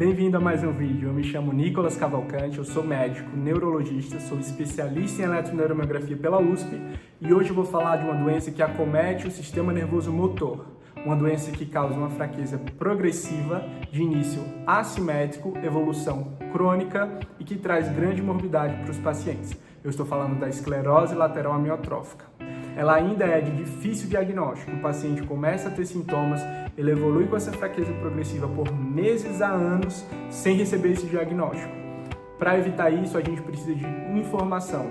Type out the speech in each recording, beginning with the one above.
Bem-vindo a mais um vídeo. Eu me chamo Nicolas Cavalcante, eu sou médico, neurologista, sou especialista em eletroneuromiografia pela USP e hoje eu vou falar de uma doença que acomete o sistema nervoso motor, uma doença que causa uma fraqueza progressiva, de início assimétrico, evolução crônica e que traz grande morbidade para os pacientes. Eu estou falando da esclerose lateral amiotrófica. Ela ainda é de difícil diagnóstico. O paciente começa a ter sintomas, ele evolui com essa fraqueza progressiva por meses a anos sem receber esse diagnóstico. Para evitar isso, a gente precisa de informação.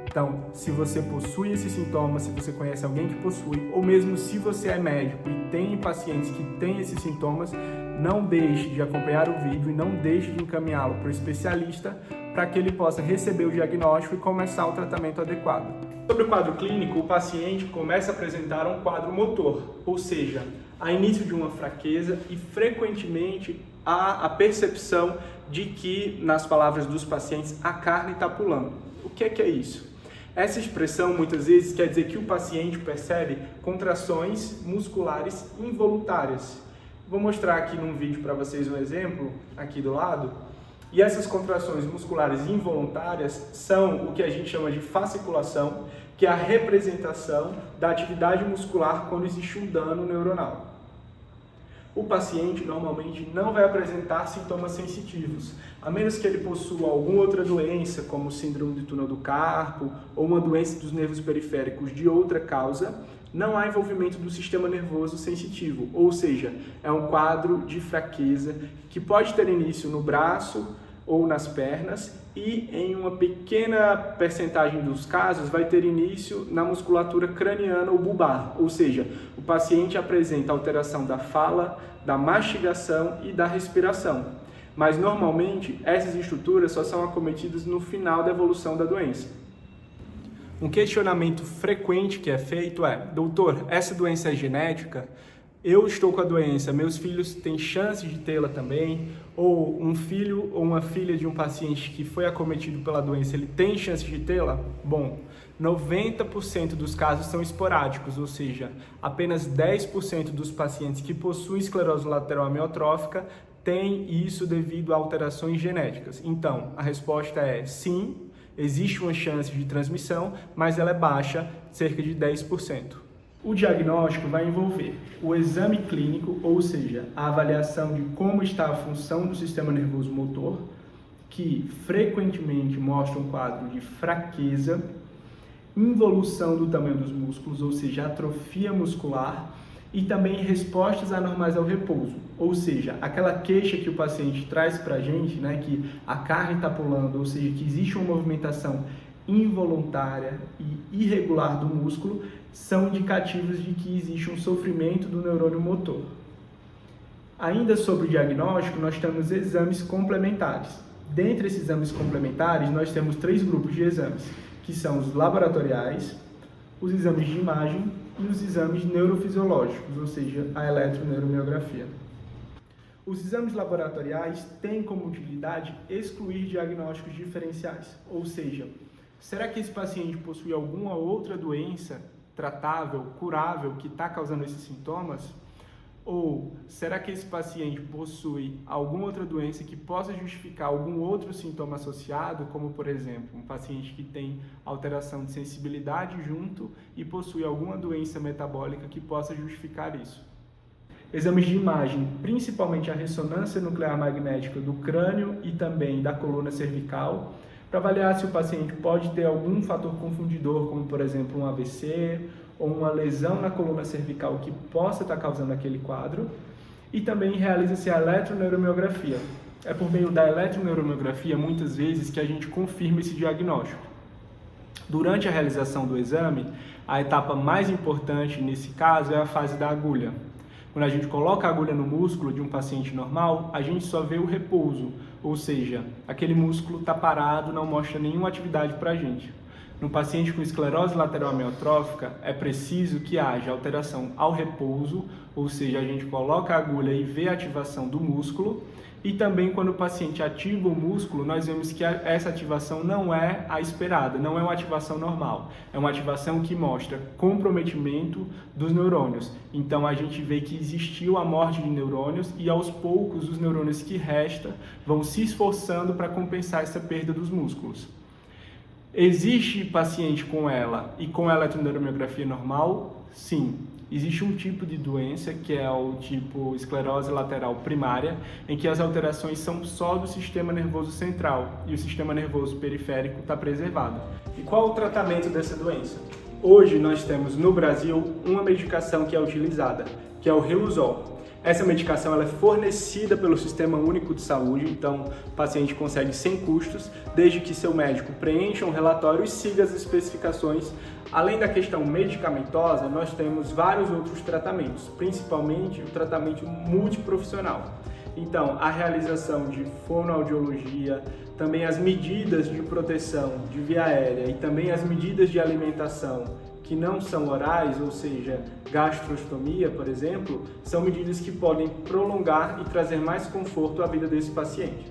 Então, se você possui esses sintomas, se você conhece alguém que possui, ou mesmo se você é médico e tem pacientes que têm esses sintomas, não deixe de acompanhar o vídeo e não deixe de encaminhá-lo para o especialista para que ele possa receber o diagnóstico e começar o tratamento adequado. Sobre o quadro clínico, o paciente começa a apresentar um quadro motor, ou seja, há início de uma fraqueza e frequentemente há a percepção de que, nas palavras dos pacientes, a carne está pulando. O que é isso? Essa expressão muitas vezes quer dizer que o paciente percebe contrações musculares involuntárias. Vou mostrar aqui num vídeo para vocês um exemplo, aqui do lado. E essas contrações musculares involuntárias são o que a gente chama de fasciculação, que é a representação da atividade muscular quando existe um dano neuronal. O paciente normalmente não vai apresentar sintomas sensitivos, a menos que ele possua alguma outra doença, como síndrome do túnel do carpo ou uma doença dos nervos periféricos de outra causa. Não há envolvimento do sistema nervoso sensitivo, ou seja, é um quadro de fraqueza que pode ter início no braço ou nas pernas e, em uma pequena percentagem dos casos, vai ter início na musculatura craniana ou bulbar, ou seja, o paciente apresenta alteração da fala, da mastigação e da respiração. Mas, normalmente, essas estruturas só são acometidas no final da evolução da doença. Um questionamento frequente que é feito é: doutor, essa doença é genética? Eu estou com a doença, meus filhos têm chance de tê-la também? Ou um filho ou uma filha de um paciente que foi acometido pela doença, ele tem chance de tê-la? Bom, 90% dos casos são esporádicos, ou seja, apenas 10% dos pacientes que possuem esclerose lateral amiotrófica têm isso devido a alterações genéticas. Então, a resposta é sim. Existe uma chance de transmissão, mas ela é baixa, cerca de 10%. O diagnóstico vai envolver o exame clínico, ou seja, a avaliação de como está a função do sistema nervoso motor, que frequentemente mostra um quadro de fraqueza, involução do tamanho dos músculos, ou seja, atrofia muscular, e também respostas anormais ao repouso, ou seja, aquela queixa que o paciente traz para a gente, né, que a carne está pulando, ou seja, que existe uma movimentação involuntária e irregular do músculo, são indicativos de que existe um sofrimento do neurônio motor. Ainda sobre o diagnóstico, nós temos exames complementares. Dentre esses exames complementares, nós temos 3 grupos de exames, que são os laboratoriais, os exames de imagem e os exames neurofisiológicos, ou seja, a eletroneuromiografia. Os exames laboratoriais têm como utilidade excluir diagnósticos diferenciais, ou seja, será que esse paciente possui alguma outra doença tratável, curável, que está causando esses sintomas? Ou será que esse paciente possui alguma outra doença que possa justificar algum outro sintoma associado, como, por exemplo, um paciente que tem alteração de sensibilidade junto e possui alguma doença metabólica que possa justificar isso? Exames de imagem, principalmente a ressonância nuclear magnética do crânio e também da coluna cervical, para avaliar se o paciente pode ter algum fator confundidor, como, por exemplo, um AVC ou uma lesão na coluna cervical que possa estar causando aquele quadro. E também realiza-se a eletroneuromiografia. É por meio da eletroneuromiografia, muitas vezes, que a gente confirma esse diagnóstico. Durante a realização do exame, a etapa mais importante nesse caso é a fase da agulha. Quando a gente coloca a agulha no músculo de um paciente normal, a gente só vê o repouso, ou seja, aquele músculo está parado, não mostra nenhuma atividade para a gente. No paciente com esclerose lateral amiotrófica, é preciso que haja alteração ao repouso, ou seja, a gente coloca a agulha e vê a ativação do músculo. E também quando o paciente ativa o músculo, nós vemos que essa ativação não é a esperada, não é uma ativação normal. É uma ativação que mostra comprometimento dos neurônios. Então a gente vê que existiu a morte de neurônios e aos poucos os neurônios que restam vão se esforçando para compensar essa perda dos músculos. Existe paciente com ela e com a eletroneuromiografia normal? Sim. Existe um tipo de doença, que é o tipo esclerose lateral primária, em que as alterações são só do sistema nervoso central e o sistema nervoso periférico está preservado. E qual o tratamento dessa doença? Hoje nós temos no Brasil uma medicação que é utilizada, que é o Riluzol. Essa medicação ela é fornecida pelo Sistema Único de Saúde, então o paciente consegue sem custos, desde que seu médico preencha um relatório e siga as especificações. Além da questão medicamentosa, nós temos vários outros tratamentos, principalmente o tratamento multiprofissional. Então, a realização de fonoaudiologia, também as medidas de proteção de via aérea e também as medidas de alimentação que não são orais, ou seja, gastrostomia, por exemplo, são medidas que podem prolongar e trazer mais conforto à vida desse paciente.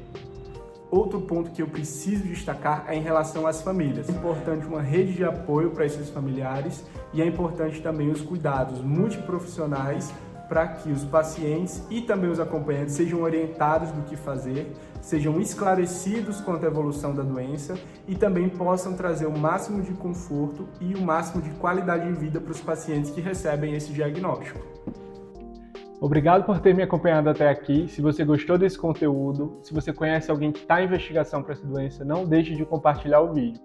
Outro ponto que eu preciso destacar é em relação às famílias. É importante uma rede de apoio para esses familiares e é importante também os cuidados multiprofissionais para que os pacientes e também os acompanhantes sejam orientados do que fazer, sejam esclarecidos quanto à evolução da doença e também possam trazer o máximo de conforto e o máximo de qualidade de vida para os pacientes que recebem esse diagnóstico. Obrigado por ter me acompanhado até aqui. Se você gostou desse conteúdo, se você conhece alguém que está em investigação para essa doença, não deixe de compartilhar o vídeo.